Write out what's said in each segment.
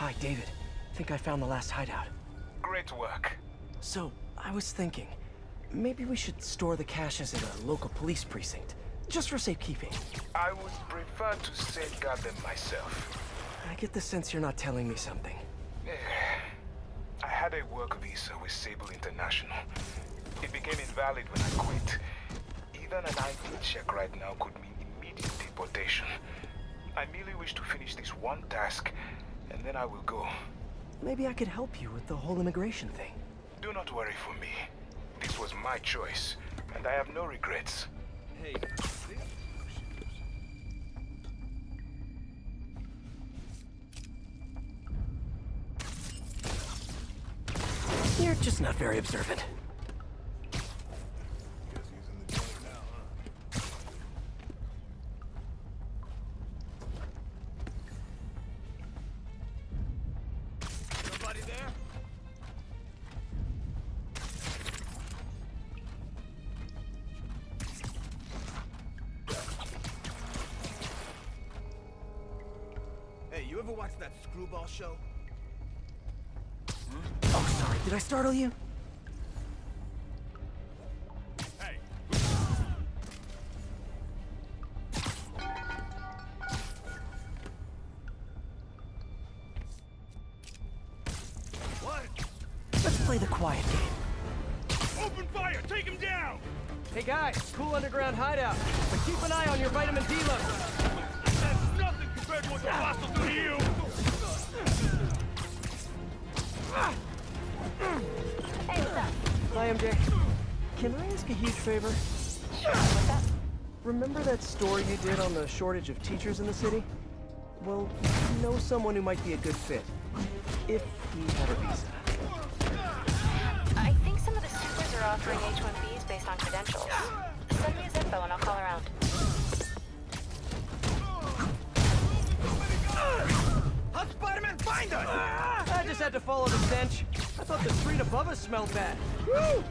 Hi, David. Think I found the last hideout. Great work. So, I was thinking, maybe we should store the caches in a local police precinct, just for safekeeping. I would prefer to safeguard them myself. I get the sense you're not telling me something. I had a work visa with Sable International. It became invalid when I quit. Even an ID check right now could mean immediate deportation. I merely wish to finish this one task, and then I will go. Maybe I could help you with the whole immigration thing. Do not worry for me. This was my choice, and I have no regrets. Hey, You're just not very observant. somebody there? Hey, you ever watch that Screwball show? Oh, sorry, did I startle you? Hey. What? Let's play the quiet game. Open fire! Take him down! Hey guys, cool underground hideout, but keep an eye on your vitamin D level. That's nothing compared to what the boss will do to you! Hey, what's up? Hi, MJ. Can I ask a huge favor? Sure, what's up? Remember that story you did on the shortage of teachers in the city? Well, you know someone who might be a good fit. If he had a visa. I think some of the supers are offering H-1Bs based on credentials. Send me his info and I'll call around. How'd Spider-Man find us? I just had to follow the stench. I thought the street above us smelled bad. Woo!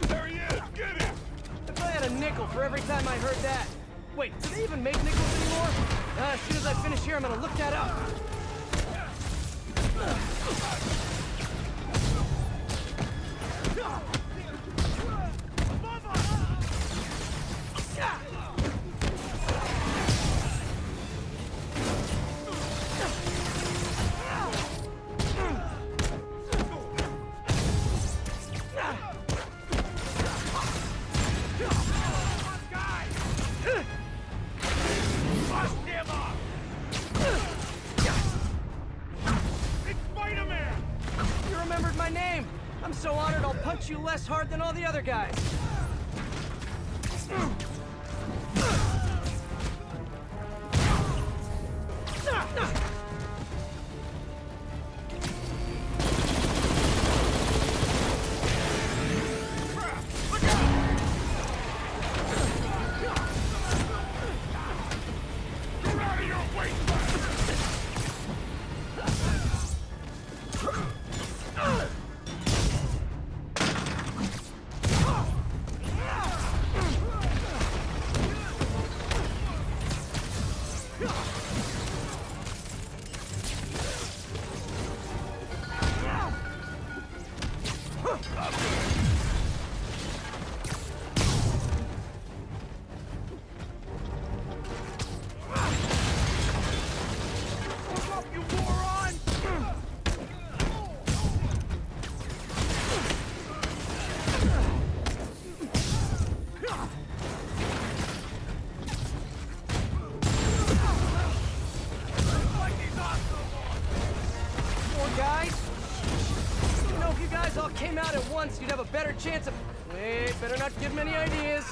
There he is! Get him! If I had a nickel for every time I heard that. Wait, do they even make nickels anymore? As soon as I finish here, I'm gonna look that up. Bust him up! It's Spider-Man! You remembered my name. I'm so honored I'll punch you less hard than all the other guys. Get out of your way! Look up, you moron! Like these awesome! Poor guys. You know, if you guys all came out at once, you'd have a better chance of... Wait, better not give them any ideas.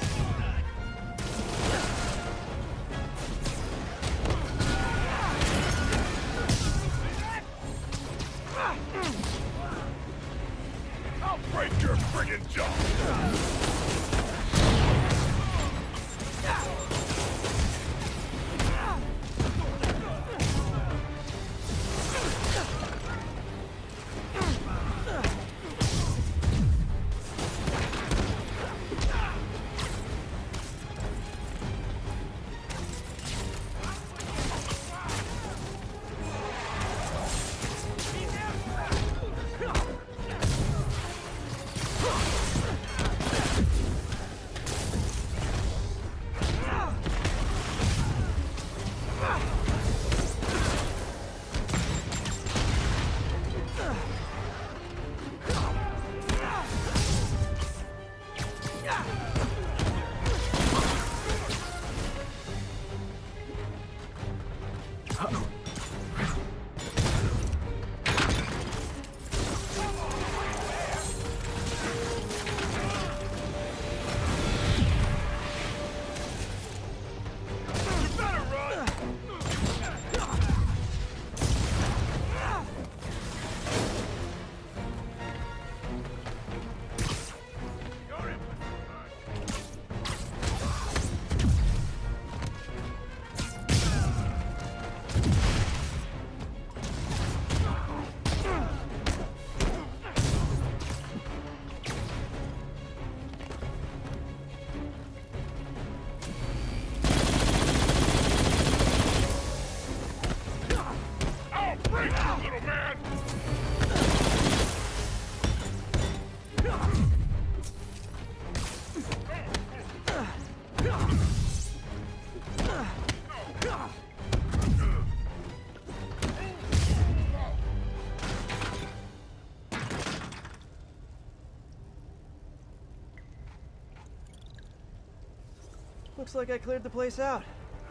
Looks like I cleared the place out.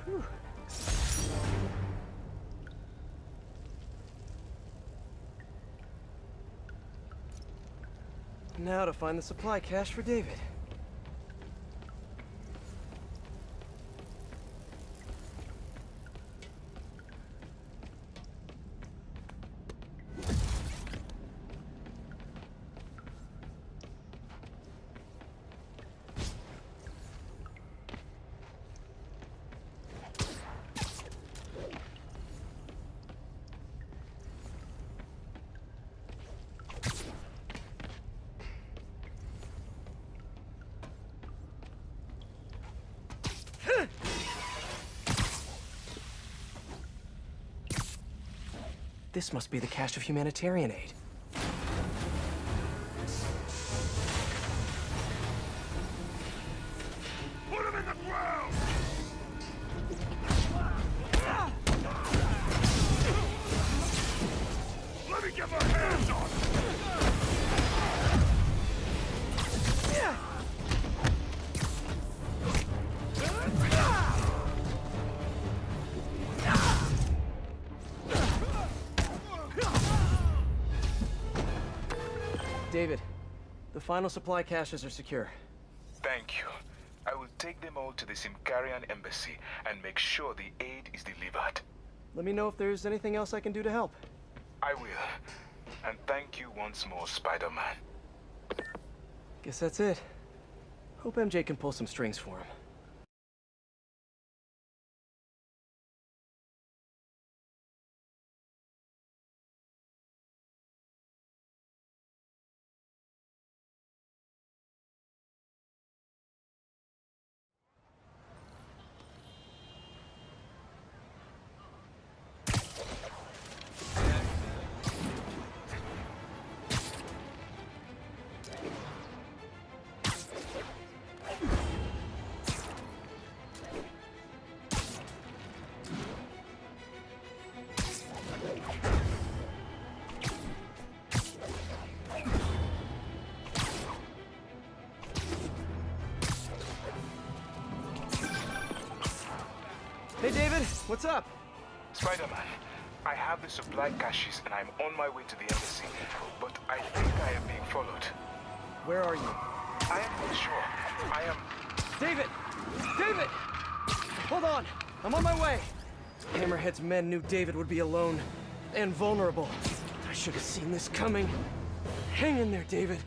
Whew. Now to find the supply cache for David. This must be the cache of humanitarian aid. Put him in the ground! Let me get my hands on him! David, the final supply caches are secure. Thank you. I will take them all to the Simkarian embassy and make sure the aid is delivered. Let me know if there's anything else I can do to help. I will. And thank you once more, Spider-Man. Guess that's it. Hope MJ can pull some strings for him. Hey David, what's up? Spider-Man, I have the supply caches and I'm on my way to the embassy, but I think I am being followed. Where are you? I am not sure. I am... David! David! Hold on, I'm on my way. Hammerhead's men knew David would be alone and vulnerable. I should have seen this coming. Hang in there, David.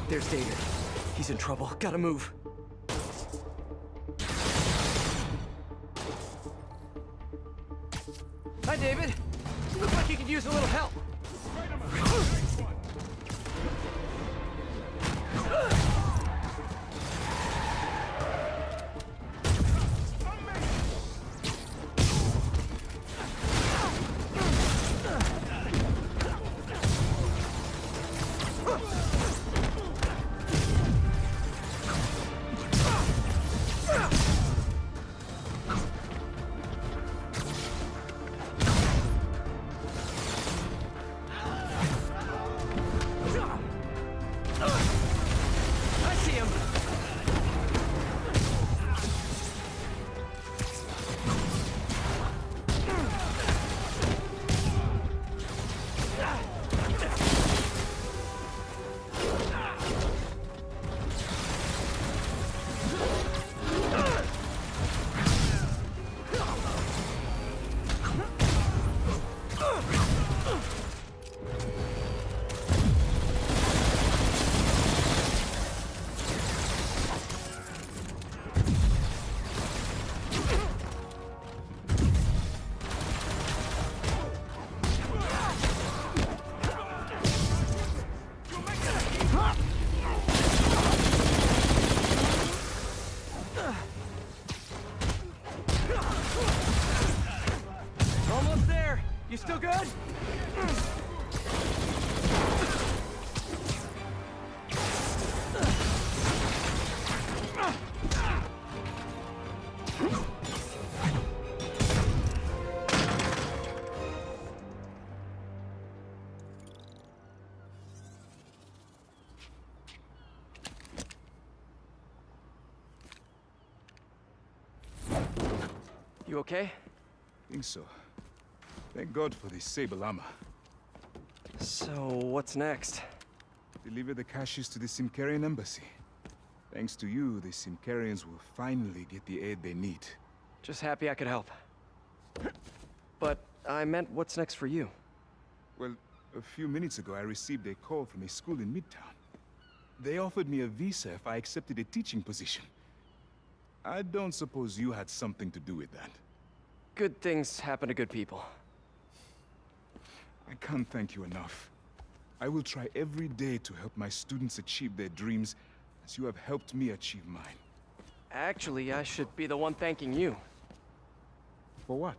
There's David. He's in trouble. Gotta move. Hi, David. You look like you could use a little help. I see him. You okay? Think so. Thank God for this sable armor. So, what's next? Deliver the caches to the Simkarian embassy. Thanks to you, the Simkarians will finally get the aid they need. Just happy I could help. But I meant what's next for you? Well, a few minutes ago I received a call from a school in Midtown. They offered me a visa if I accepted a teaching position. I don't suppose you had something to do with that. Good things happen to good people. I can't thank you enough. I will try every day to help my students achieve their dreams as you have helped me achieve mine. Actually, I should be the one thanking you. For what?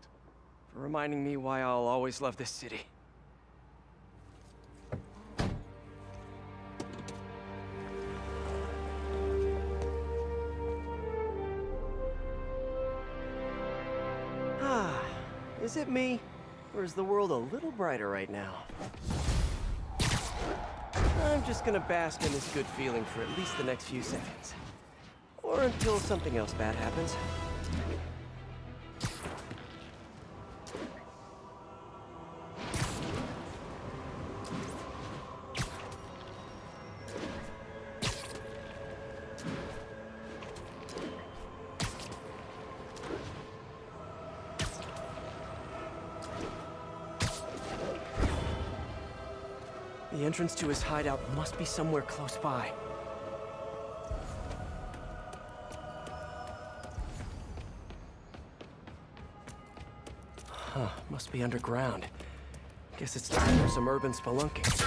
For reminding me why I'll always love this city. Ah, is it me? Or is the world a little brighter right now? I'm just gonna bask in this good feeling for at least the next few seconds. Or until something else bad happens. The entrance to his hideout must be somewhere close by. Huh, must be underground. Guess it's time for some urban spelunking.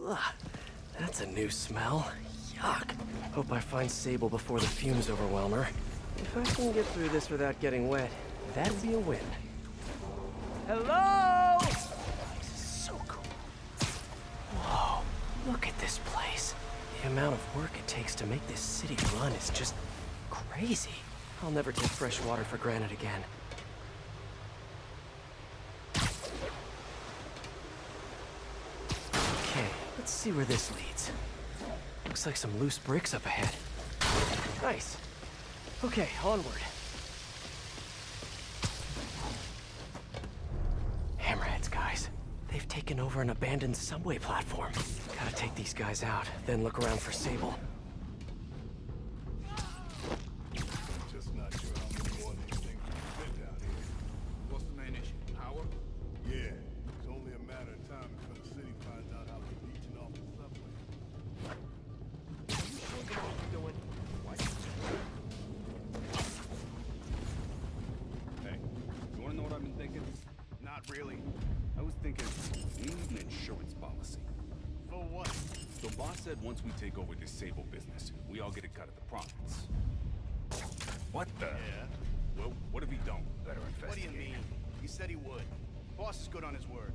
Ugh, that's a new smell. Yuck. Hope I find Sable before the fumes overwhelm her. If I can get through this without getting wet, that'd be a win. Hello? This is so cool. Whoa, look at this place. The amount of work it takes to make this city run is just crazy. I'll never take fresh water for granted again. Okay, let's see where this leads. Looks like some loose bricks up ahead. Nice. Okay, onward. Hammerheads, guys. They've taken over an abandoned subway platform. Gotta take these guys out, then look around for Sable. Just not sure how many more of these things can fit down here. What's the main issue? Power? Yeah. It's only a matter of time before the city finds out how we're leeching off the subway. Hey, you wanna know what I've been thinking? Not really. I was thinking, we need an insurance policy. For what? The boss said once we take over this Sable business, we all get a cut of the profits. What the? Yeah. Well, what if he don't? Better What do you investigate. mean? He said he would. Boss is good on his word.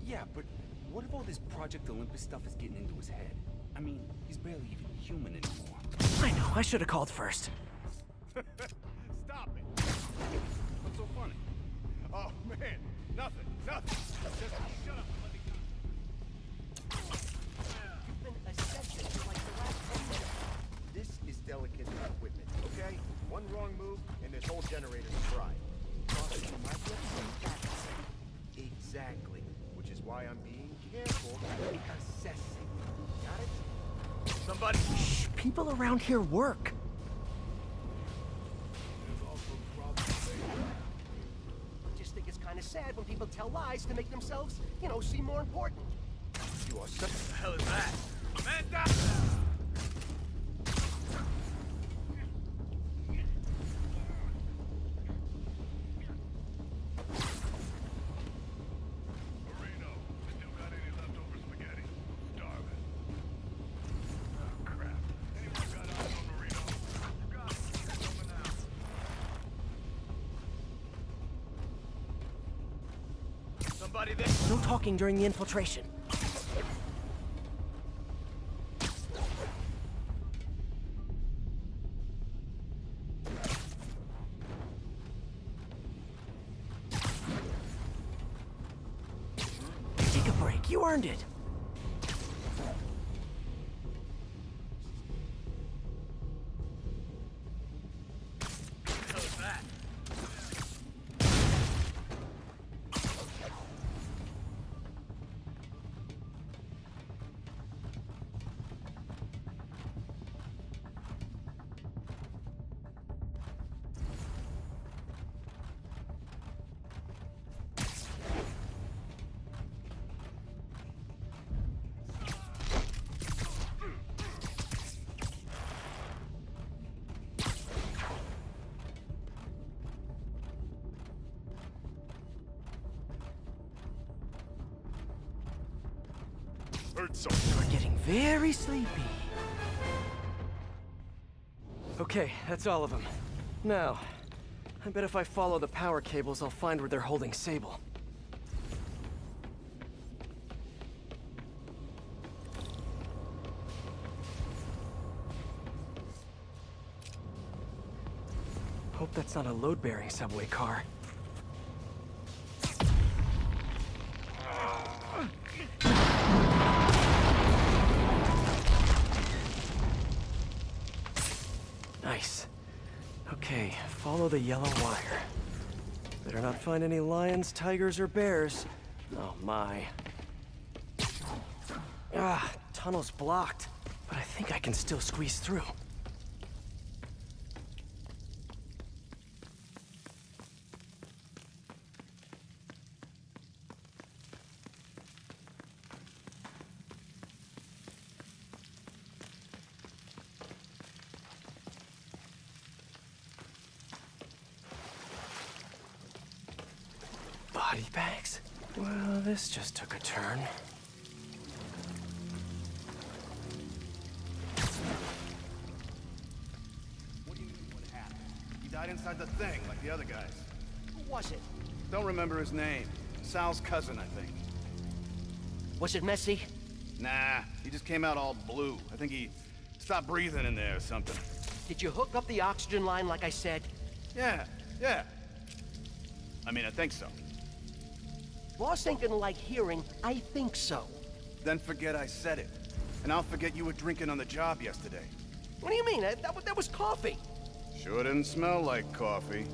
Yeah, but what if all this Project Olympus stuff is getting into his head? I mean, he's barely even human anymore. I know, I should have called first. Stop it! What's so funny? Oh, man. Nothing. Nothing. Just shut up and let me go. This is delicate equipment, okay? One wrong move, and this whole generator's fried. Exactly. Which is why I'm being careful, assessing. Got it? Somebody. Shh, people around here work. There's also problems there. I just think it's kind of sad when people tell lies to make themselves, you know, seem more important. You are such What the hell is that? Man down! Marino, still got any leftover spaghetti? Starving. Oh, crap. Anyone got eyes on Marino? Got him. Coming out. Somebody there. No talking during the infiltration. you earned it. You're getting very sleepy. Okay, that's all of them. Now, I bet if I follow the power cables, I'll find where they're holding Sable. Hope that's not a load-bearing subway car. Nice. Okay, follow the yellow wire. Better not find any lions, tigers, or bears. Oh my. Ah, tunnel's blocked, but I think I can still squeeze through. Body bags? Well, this just took a turn. What do you mean, what happened? He died inside the thing, like the other guys. Who was it? Don't remember his name. Sal's cousin, I think. Was it messy? Nah, he just came out all blue. I think he stopped breathing in there or something. Did you hook up the oxygen line like I said? Yeah. I mean, I think so. Boss ain't gonna like hearing, I think so. Then forget I said it. And I'll forget you were drinking on the job yesterday. What do you mean? That was coffee. Sure didn't smell like coffee.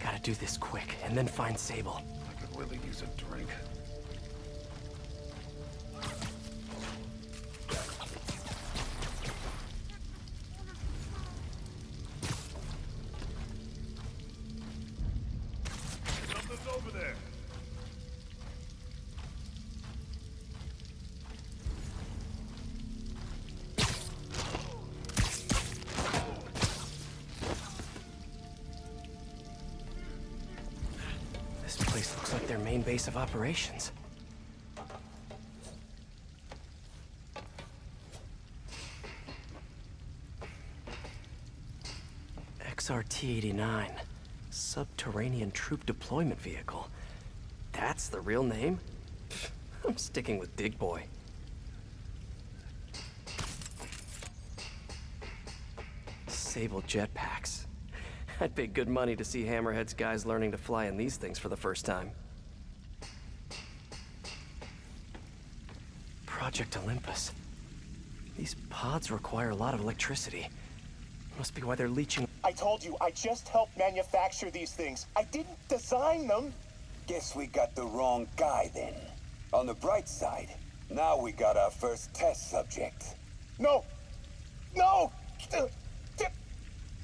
Gotta do this quick, and then find Sable. I could really use a drink. Something's over there. This place looks like their main base of operations. XRT-89. Subterranean Troop Deployment Vehicle. That's the real name? I'm sticking with Dig Boy. Sable jetpacks. I'd pay good money to see Hammerhead's guys learning to fly in these things for the first time. Project Olympus. These pods require a lot of electricity. Must be why they're leaching. I told you, I just helped manufacture these things. I didn't design them. Guess we got the wrong guy then. On the bright side, now we got our first test subject. No! No!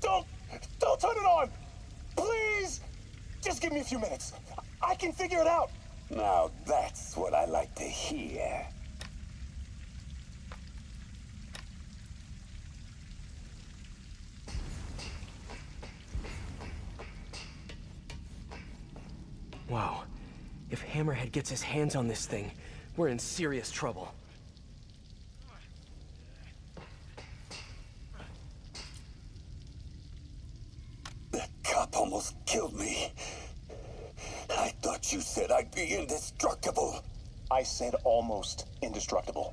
Don't turn it on! Please! Just give me a few minutes. I can figure it out. Now that's what I like to hear. Wow. If Hammerhead gets his hands on this thing, we're in serious trouble. That cop almost killed me. I thought you said I'd be indestructible. I said almost indestructible.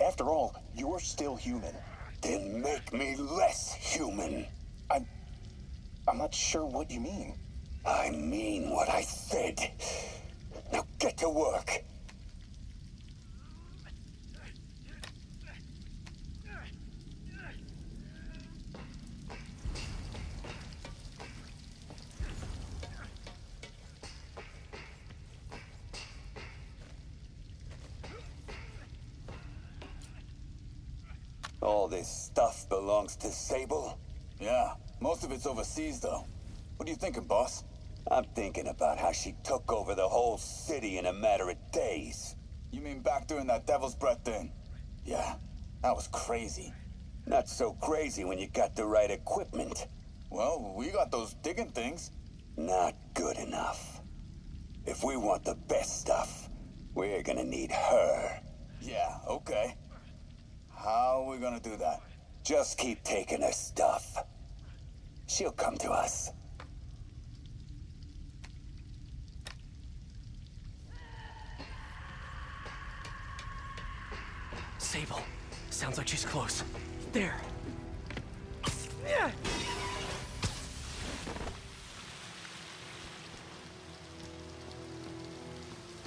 After all, you're still human. Then make me less human. I'm not sure what you mean. I mean what I said. Now get to work. All this stuff belongs to Sable? Yeah, most of it's overseas, though. What are you thinking, boss? I'm thinking about how she took over the whole city in a matter of days. You mean back during that Devil's Breath thing? Yeah, that was crazy. Not so crazy when you got the right equipment. Well, we got those digging things. Not good enough. If we want the best stuff, we're gonna need her. Yeah, okay. How are we gonna do that? Just keep taking her stuff. She'll come to us. Sable. Sounds like she's close. There. Yeah.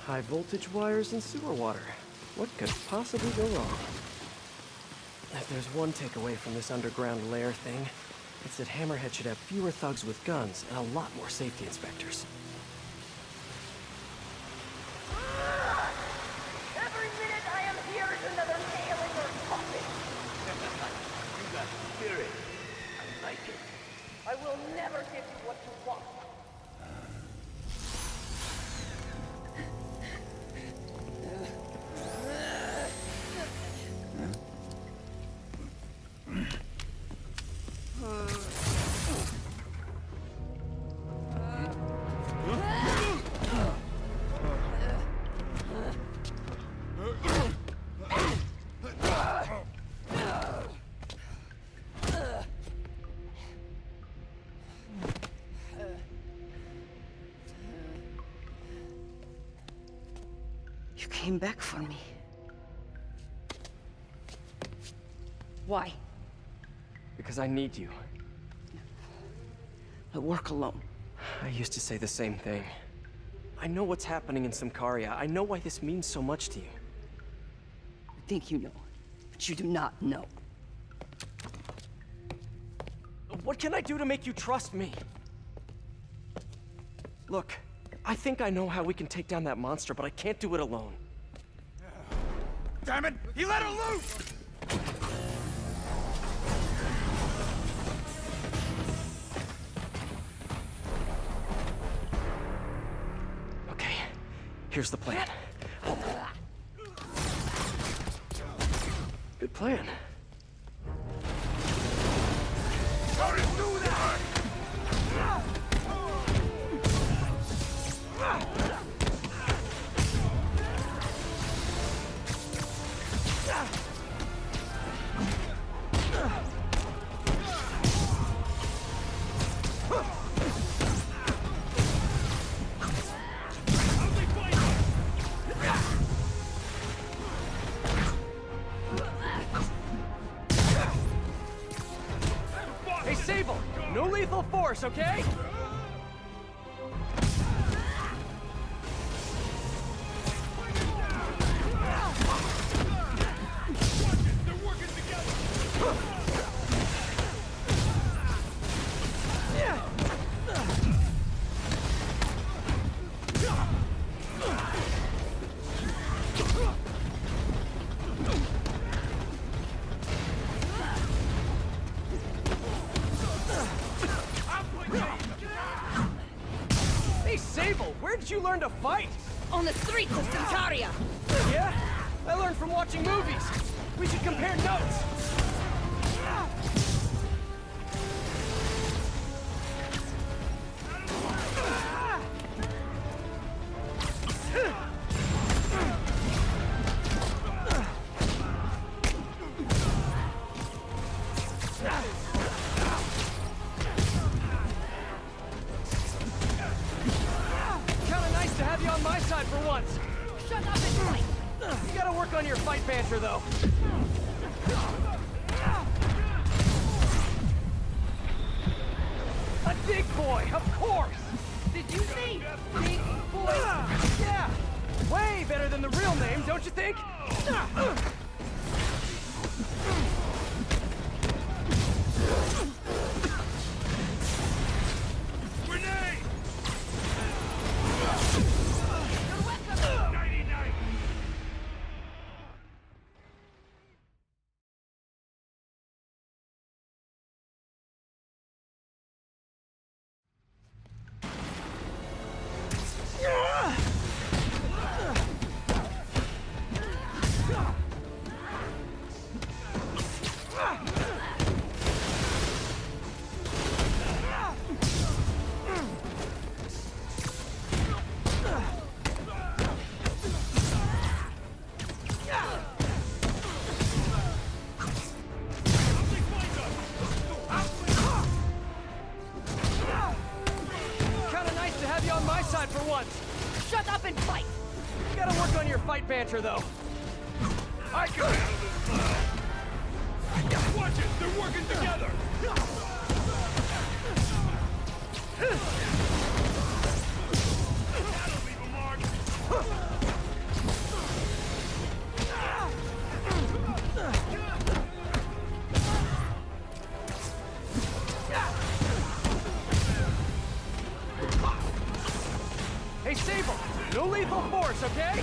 High voltage wires and sewer water. What could possibly go wrong? If there's one takeaway from this underground lair thing, it's that Hammerhead should have fewer thugs with guns and a lot more safety inspectors. Every minute I am here is another nail in your coffin. You got spirit. I like it. I will never give you what you want. You came back for me. Why? Because I need you. I work alone. I used to say the same thing. I know what's happening in Symkaria. I know why this means so much to you. You think you know, but you do not know. What can I do to make you trust me? Look, I think I know how we can take down that monster, but I can't do it alone. Damn it! He let her loose! Okay, here's the plan. Good plan. How did you do that? Hey, Sable! No lethal force, okay? Hey, Sable! Where did you learn to fight? On the streets of Symkaria! Yeah? I learned from watching movies. We should compare notes. Kinda nice to have you on my side for once. Shut up and fight! You gotta work on your fight banter, though. A big boy, of course! Did you say big boy? Yeah! Way better than the real name, don't you think? Grenade! Kinda nice to have you on my side for once. Shut up and fight! You gotta work on your fight banter, though. I can handle this now! Watch it! They're working together! That'll leave a mark! Hey, Sable! No lethal force, okay?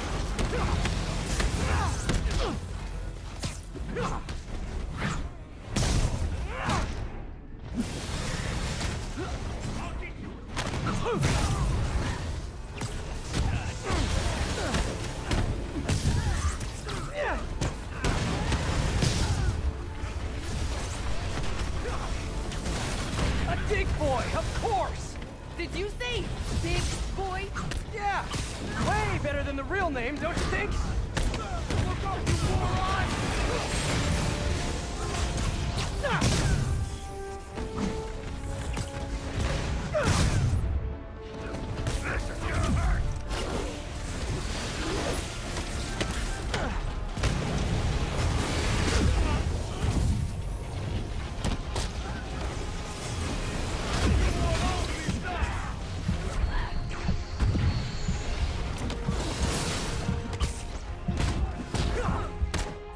A dig boy, of course! Did you say big boy? Yeah! Way better than the real name, don't you think? Look out, you moron!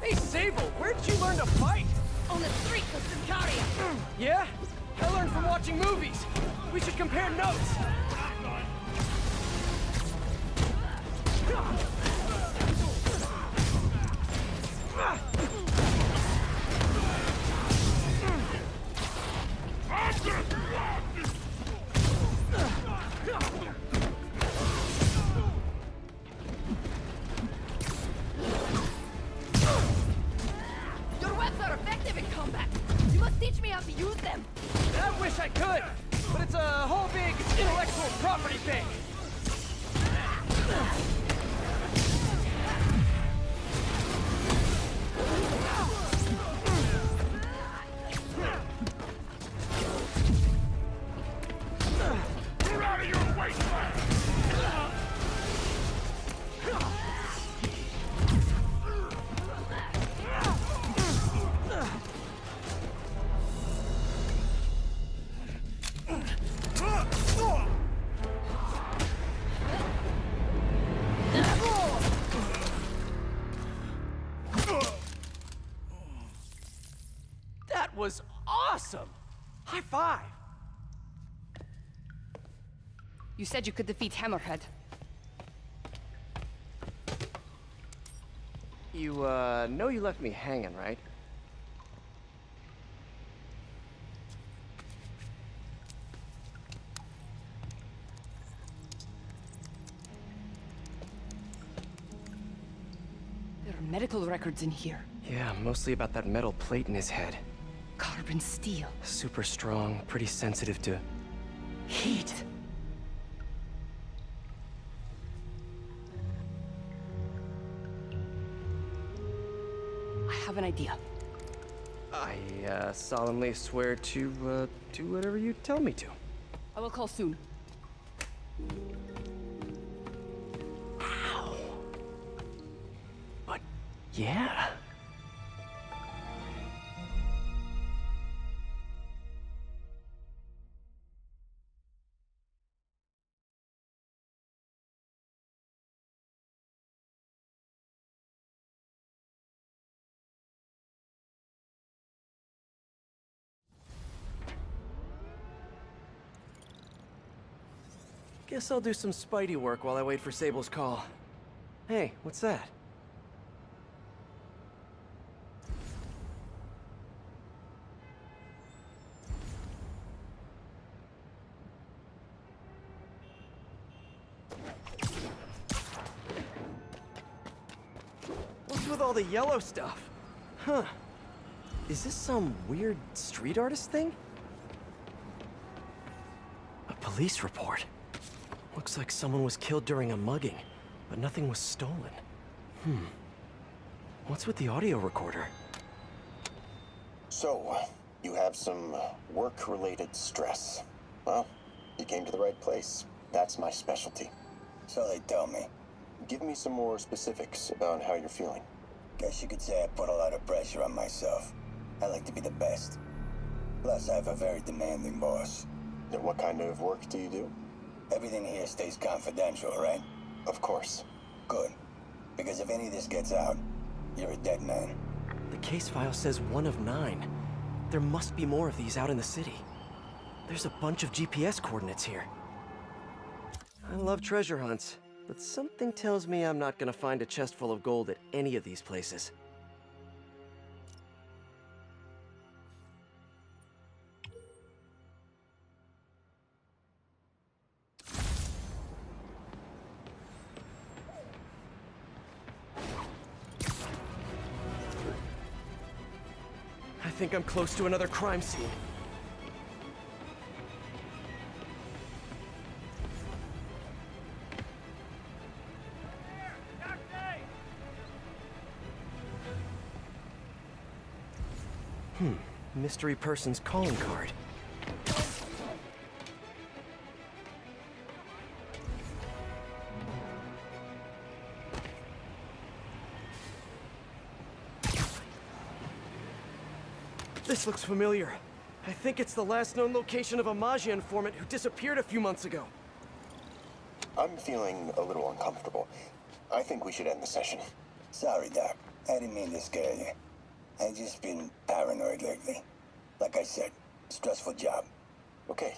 Hey, Sable, where'd you learn to fight? On the streets of Sicaria! Yeah? I learned from watching movies. We should compare notes. Your webs are effective in combat! You must teach me how to use them! I wish I could, but it's a whole big intellectual property thing. You're out of your wasteland! That was awesome! High five! You said you could defeat Hammerhead. You, know you left me hanging, right? There are medical records in here. Yeah, mostly about that metal plate in his head. Carbon steel. Super strong, pretty sensitive to heat. I have an idea. I, solemnly swear to, do whatever you tell me to. I will call soon. Ow. But, yeah. Guess I'll do some Spidey work while I wait for Sable's call. Hey, what's that? What's with all the yellow stuff? Huh. Is this some weird street artist thing? A police report. Looks like someone was killed during a mugging, but nothing was stolen. What's with the audio recorder? So, you have some work-related stress. Well, you came to the right place. That's my specialty. So they tell me. Give me some more specifics about how you're feeling. Guess you could say I put a lot of pressure on myself. I like to be the best. Plus, I have a very demanding boss. And what kind of work do you do? Everything here stays confidential, right? Of course. Good. Because if any of this gets out, you're a dead man. The case file says 1 of 9. There must be more of these out in the city. There's a bunch of GPS coordinates here. I love treasure hunts, but something tells me I'm not gonna find a chest full of gold at any of these places. I think I'm close to another crime scene. Mystery person's calling card. This looks familiar. I think it's the last known location of a Maggia informant who disappeared a few months ago. I'm feeling a little uncomfortable. I think we should end the session. Sorry, Doc. I didn't mean to scare you. I've just been paranoid lately. Like I said, stressful job. Okay.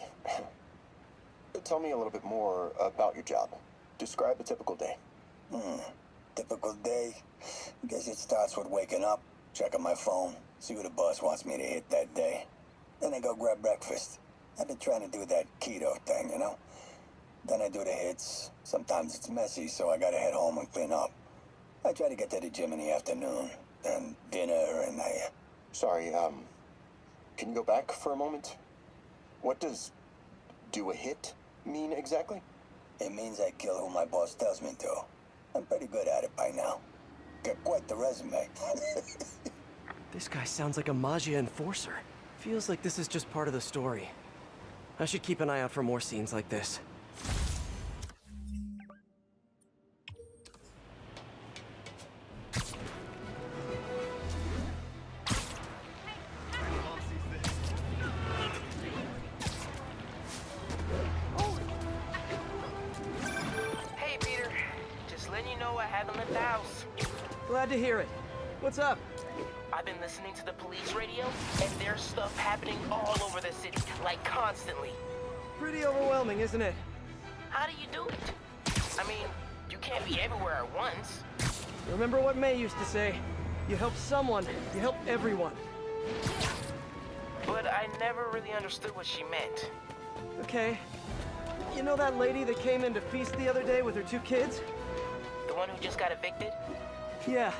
Tell me a little bit more about your job. Describe a typical day. Typical day? Guess it starts with waking up, checking my phone, see what the boss wants me to hit that day. Then I go grab breakfast. I've been trying to do that keto thing, you know? Then I do the hits. Sometimes it's messy, so I gotta head home and clean up. I try to get to the gym in the afternoon, then dinner, and Sorry, can you go back for a moment? What does do a hit mean exactly? It means I kill who my boss tells me to. I'm pretty good at it by now. Got quite the resume. This guy sounds like a Maggia enforcer. Feels like this is just part of the story. I should keep an eye out for more scenes like this. Hey, Peter. Just letting you know I haven't left the house. Glad to hear it. What's up? I've been listening to the police radio, and there's stuff happening all over the city, like constantly. Pretty overwhelming, isn't it? How do you do it? I mean, you can't be everywhere at once. Remember what May used to say? You help someone, you help everyone. But I never really understood what she meant. Okay. You know that lady that came in to feast the other day with her 2 kids? The one who just got evicted? Yeah.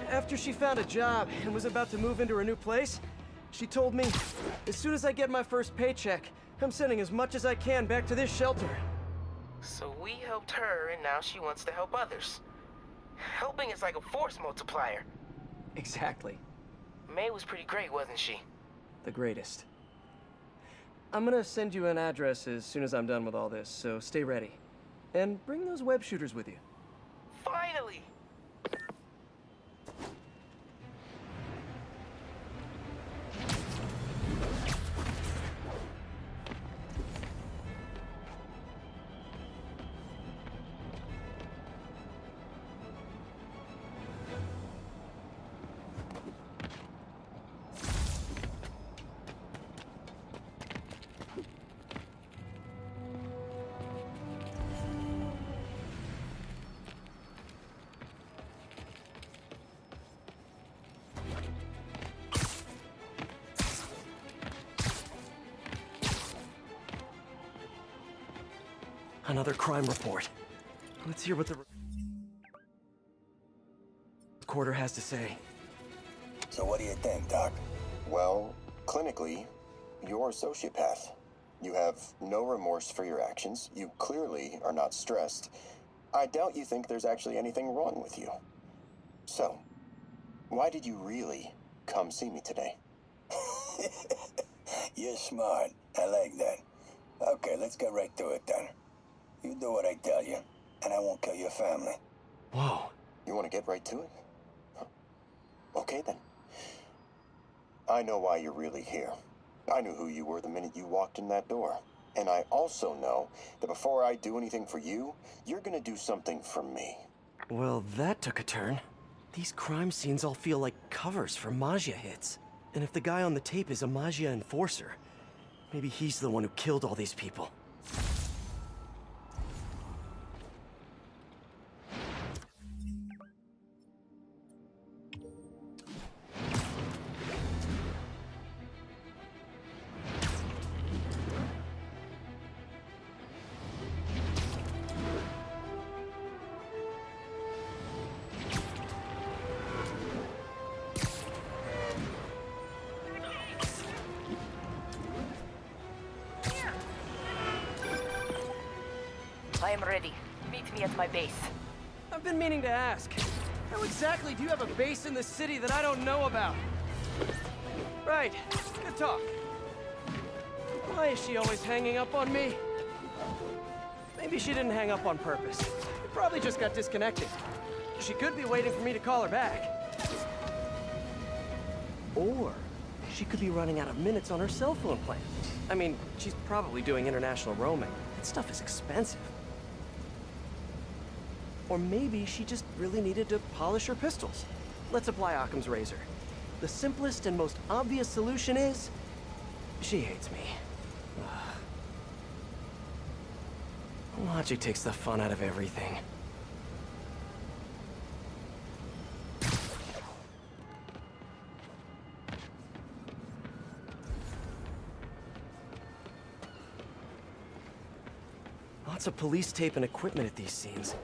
After she found a job and was about to move into her new place, she told me, as soon as I get my first paycheck, I'm sending as much as I can back to this shelter. So we helped her, and now she wants to help others. Helping is like a force multiplier. Exactly. May was pretty great, wasn't she? The greatest. I'm gonna send you an address as soon as I'm done with all this, so stay ready. And bring those web shooters with you. Finally! Another crime report. Let's hear what the recorder has to say. So what do you think, Doc? Well, clinically, you're a sociopath. You have no remorse for your actions. You clearly are not stressed. I doubt you think there's actually anything wrong with you. So, why did you really come see me today? You're smart. I like that. Okay, let's get right to it then. You do what I tell you, and I won't kill your family. Whoa. You want to get right to it? Okay then. I know why you're really here. I knew who you were the minute you walked in that door. And I also know that before I do anything for you, you're gonna do something for me. Well, that took a turn. These crime scenes all feel like covers for Maggia hits. And if the guy on the tape is a Maggia enforcer, maybe he's the one who killed all these people. I am ready. Meet me at my base. I've been meaning to ask. How exactly do you have a base in the city that I don't know about? Right. Good talk. Why is she always hanging up on me? Maybe she didn't hang up on purpose. We probably just got disconnected. She could be waiting for me to call her back. Or she could be running out of minutes on her cell phone plan. I mean, she's probably doing international roaming. That stuff is expensive. Or maybe she just really needed to polish her pistols. Let's apply Occam's razor. The simplest and most obvious solution is... she hates me. Logic takes the fun out of everything. Lots of police tape and equipment at these scenes.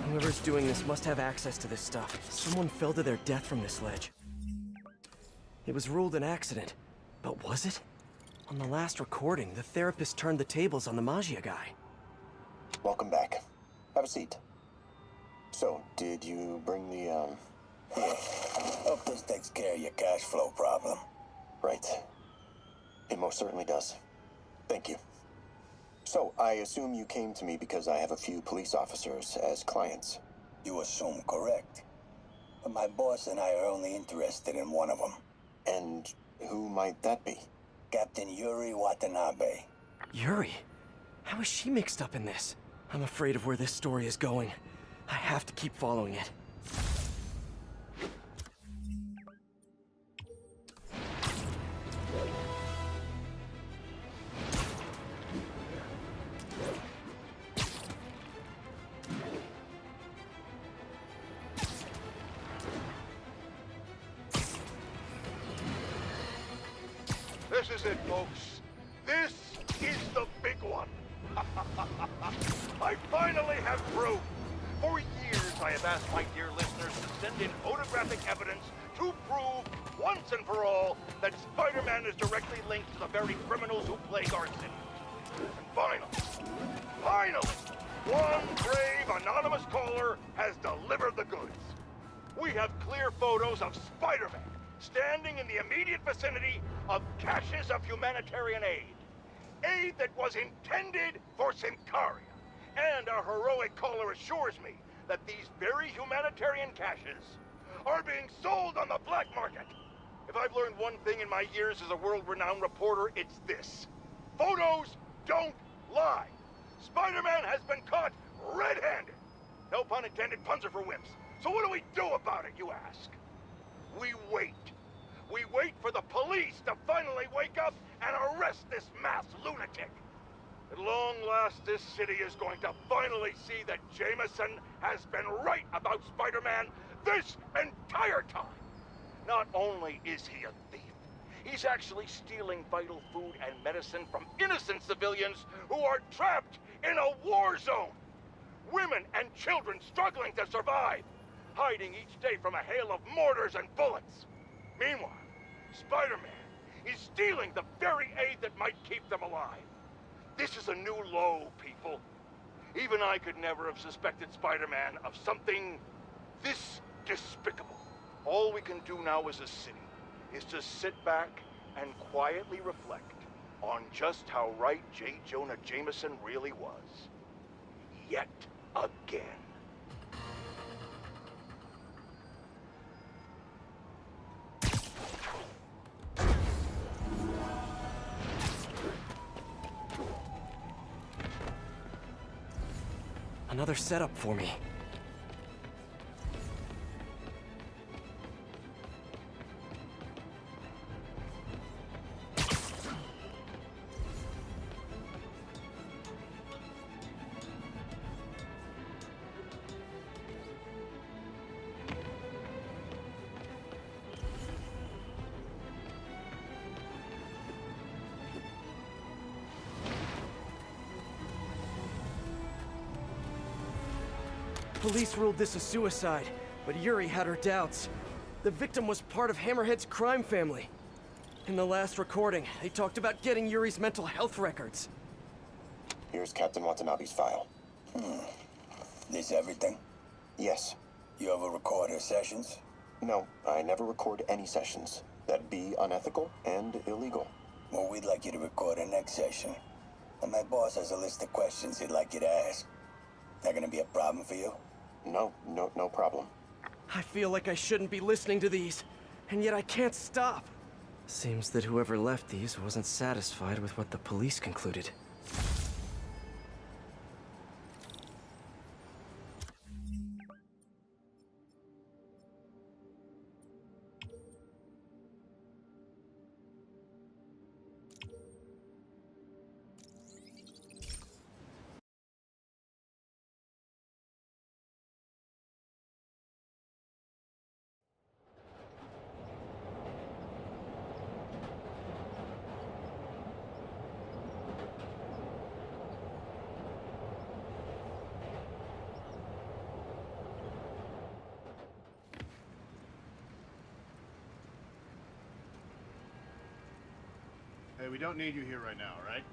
Whoever's doing this must have access to this stuff. Someone fell to their death from this ledge. It was ruled an accident, but was it? On the last recording, the therapist turned the tables on the Maggia guy. Welcome back. Have a seat. So, did you bring the, Yeah. Hope this takes care of your cash flow problem. Right. It most certainly does. Thank you. So, I assume you came to me because I have a few police officers as clients. You assume correct. But my boss and I are only interested in one of them. And who might that be? Captain Yuri Watanabe. Yuri? How is she mixed up in this? I'm afraid of where this story is going. I have to keep following it. This is it, folks. This is the big one. I finally have proof. For years, I have asked my dear listeners to send in photographic evidence to prove, once and for all, that Spider-Man is directly linked to the very criminals who plague our city. And finally, one brave anonymous caller has delivered the goods. We have clear photos of Spider-Man standing in the immediate vicinity of caches of humanitarian aid. Aid that was intended for Symkaria. And our heroic caller assures me that these very humanitarian caches are being sold on the black market. If I've learned one thing in my years as a world-renowned reporter, it's this. Photos don't lie. Spider-Man has been caught red-handed. No pun intended, puns are for wimps. So what do we do about it, you ask? We wait. We wait for the police to finally wake up and arrest this mass lunatic. At long last, this city is going to finally see that Jameson has been right about Spider-Man this entire time. Not only is he a thief, he's actually stealing vital food and medicine from innocent civilians who are trapped In a war zone! Women and children struggling to survive! Hiding each day from a hail of mortars and bullets! Meanwhile, Spider-Man is stealing the very aid that might keep them alive. This is a new low, people. Even I could never have suspected Spider-Man of something this despicable. All we can do now as a city is to sit back and quietly reflect on just how right J. Jonah Jameson really was. Yet again. Another setup for me. Police ruled this a suicide, but Yuri had her doubts. The victim was part of Hammerhead's crime family. In the last recording, they talked about getting Yuri's mental health records. Here's Captain Watanabe's file. This everything? Yes. You ever record her sessions? No, I never record any sessions. That'd be unethical and illegal. Well, we'd like you to record her next session. And my boss has a list of questions he'd like you to ask. That gonna be a problem for you? No problem. I feel like I shouldn't be listening to these, and yet I can't stop. Seems that whoever left these wasn't satisfied with what the police concluded. Hey, we don't need you here right now, all right?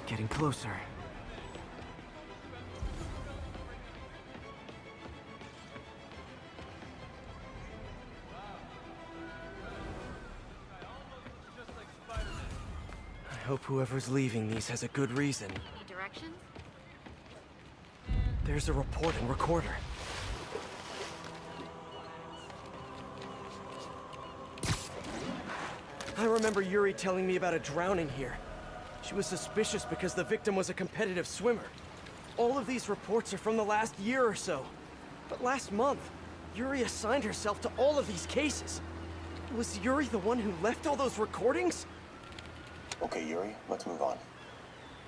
Getting closer. I hope whoever's leaving these has a good reason. Any directions? There's a report and recorder. I remember Yuri telling me about a drowning here. She was suspicious because the victim was a competitive swimmer. All of these reports are from the last year or so. But last month, Yuri assigned herself to all of these cases. Was Yuri the one who left all those recordings? Okay, Yuri, let's move on.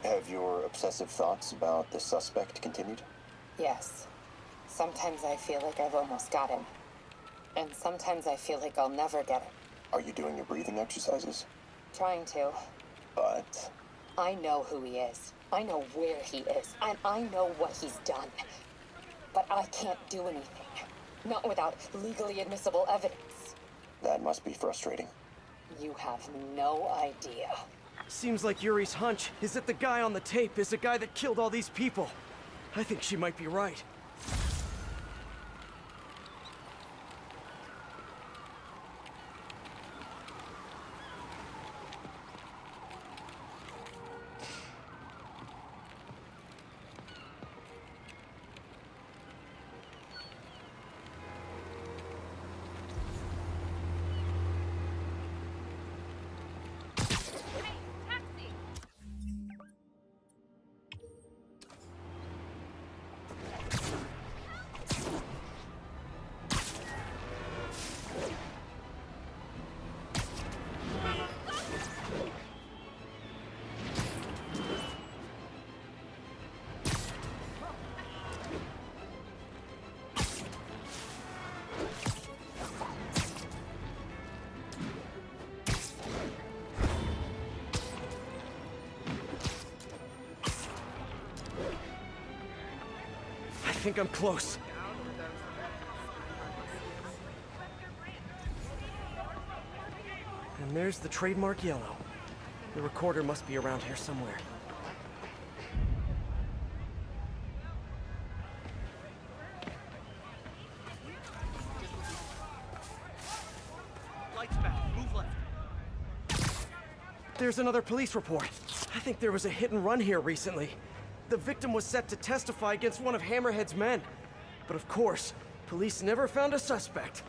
Have your obsessive thoughts about the suspect continued? Yes. Sometimes I feel like I've almost got him. And sometimes I feel like I'll never get him. Are you doing your breathing exercises? Trying to. But... I know who he is. I know where he is. And I know what he's done. But I can't do anything. Not without legally admissible evidence. That must be frustrating. You have no idea. Seems like Yuri's hunch is that the guy on the tape is the guy that killed all these people. I think she might be right. I think I'm close. And there's the trademark yellow. The recorder must be around here somewhere. Lights back. Move left. There's another police report. I think there was a hit and run here recently. The victim was set to testify against one of Hammerhead's men. But of course, police never found a suspect.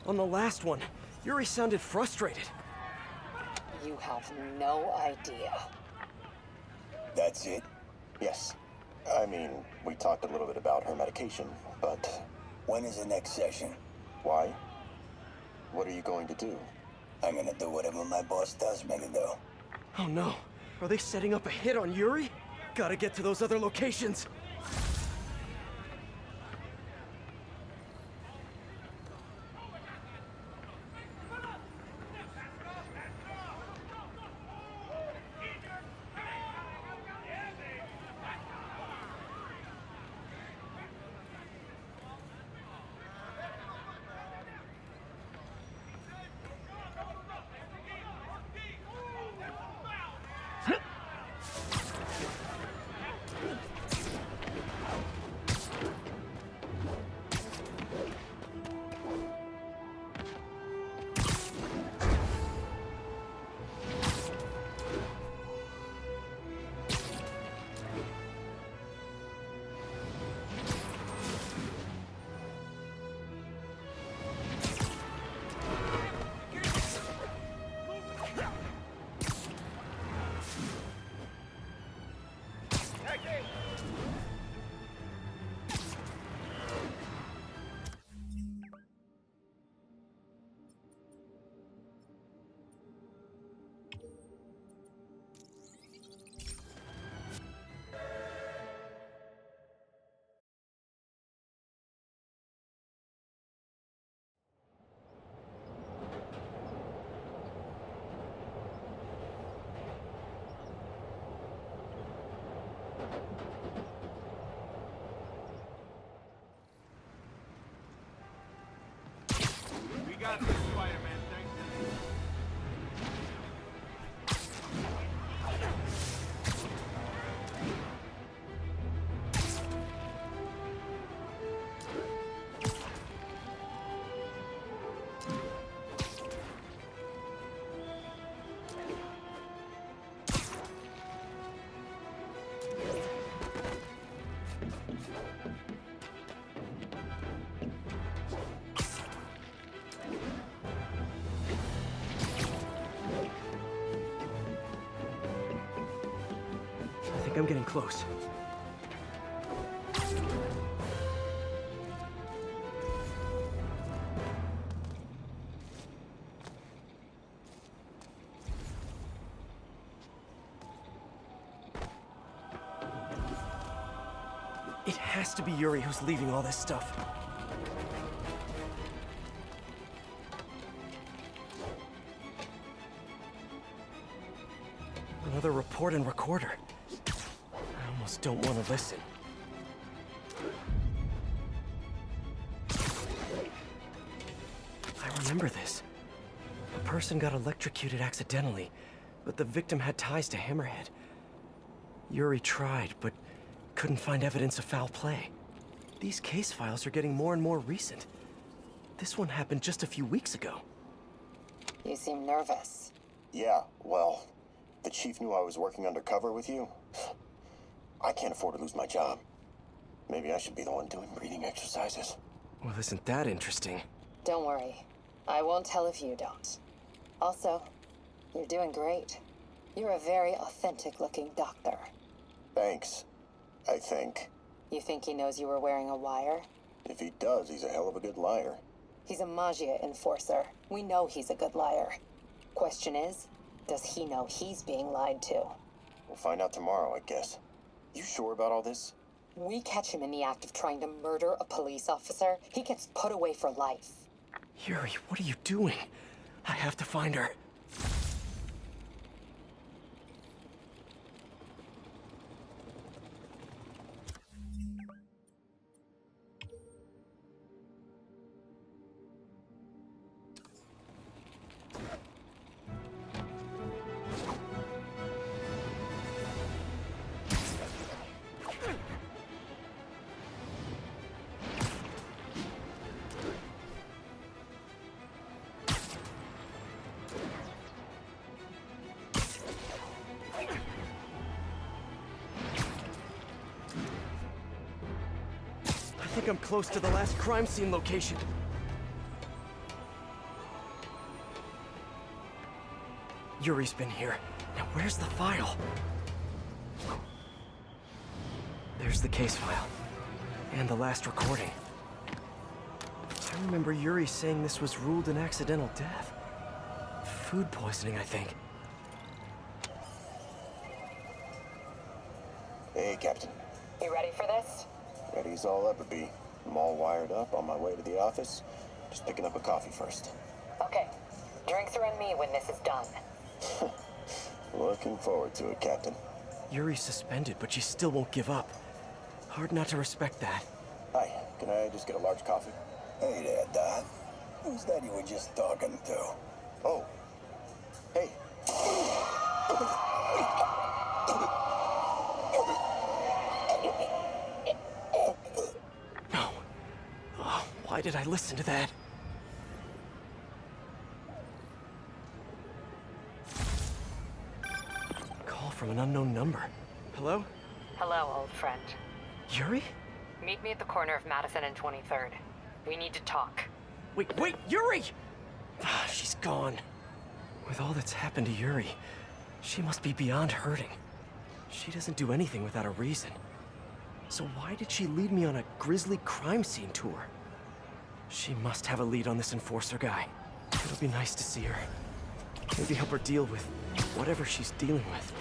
On the last one, Yuri sounded frustrated. You have no idea. That's it? Yes. I mean, we talked a little bit about her medication, but... When is the next session? Why? What are you going to do? I'm gonna do whatever my boss tells me to do. Oh no. Are they setting up a hit on Yuri? Gotta get to those other locations. We got this, Spider-Man. Thank you. I think I'm getting close. It has to be Yuri who's leaving all this stuff. Another report and recorder. I almost don't want to listen. I remember this. A person got electrocuted accidentally, but the victim had ties to Hammerhead. Yuri tried, but couldn't find evidence of foul play. These case files are getting more and more recent. This one happened just a few weeks ago. You seem nervous. Yeah, well, the chief knew I was working undercover with you. I can't afford to lose my job. Maybe I should be the one doing breathing exercises. Well, isn't that interesting? Don't worry. I won't tell if you don't. Also, you're doing great. You're a very authentic-looking doctor. Thanks, I think. You think he knows you were wearing a wire? If he does, he's a hell of a good liar. He's a Magia enforcer. We know he's a good liar. Question is, does he know he's being lied to? We'll find out tomorrow, I guess. You sure about all this? We catch him in the act of trying to murder a police officer, he gets put away for life. Yuri, what are you doing? I have to find her. I think I'm close to the last crime scene location. Yuri's been here. Now where's the file? There's the case file. And the last recording. I remember Yuri saying this was ruled an accidental death. Food poisoning, I think. Hey, Captain. You ready for this? Ready as I'll ever be. I'm all wired up, on my way to the office. Just picking up a coffee first. Okay. Drinks are on me when this is done. Looking forward to it, Captain. Yuri's suspended, but she still won't give up. Hard not to respect that. Hi, can I just get a large coffee? Hey there, Dad. Who's that you were just talking to? Oh. Hey. No. Oh, why did I listen to that? Call from an unknown number. Hello? Hello, old friend. Yuri? Meet me at the corner of Madison and 23rd. We need to talk. Wait, Yuri! Ah, she's gone. With all that's happened to Yuri, she must be beyond hurting. She doesn't do anything without a reason. So why did she lead me on a grisly crime scene tour? She must have a lead on this enforcer guy. It'll be nice to see her. Maybe help her deal with whatever she's dealing with.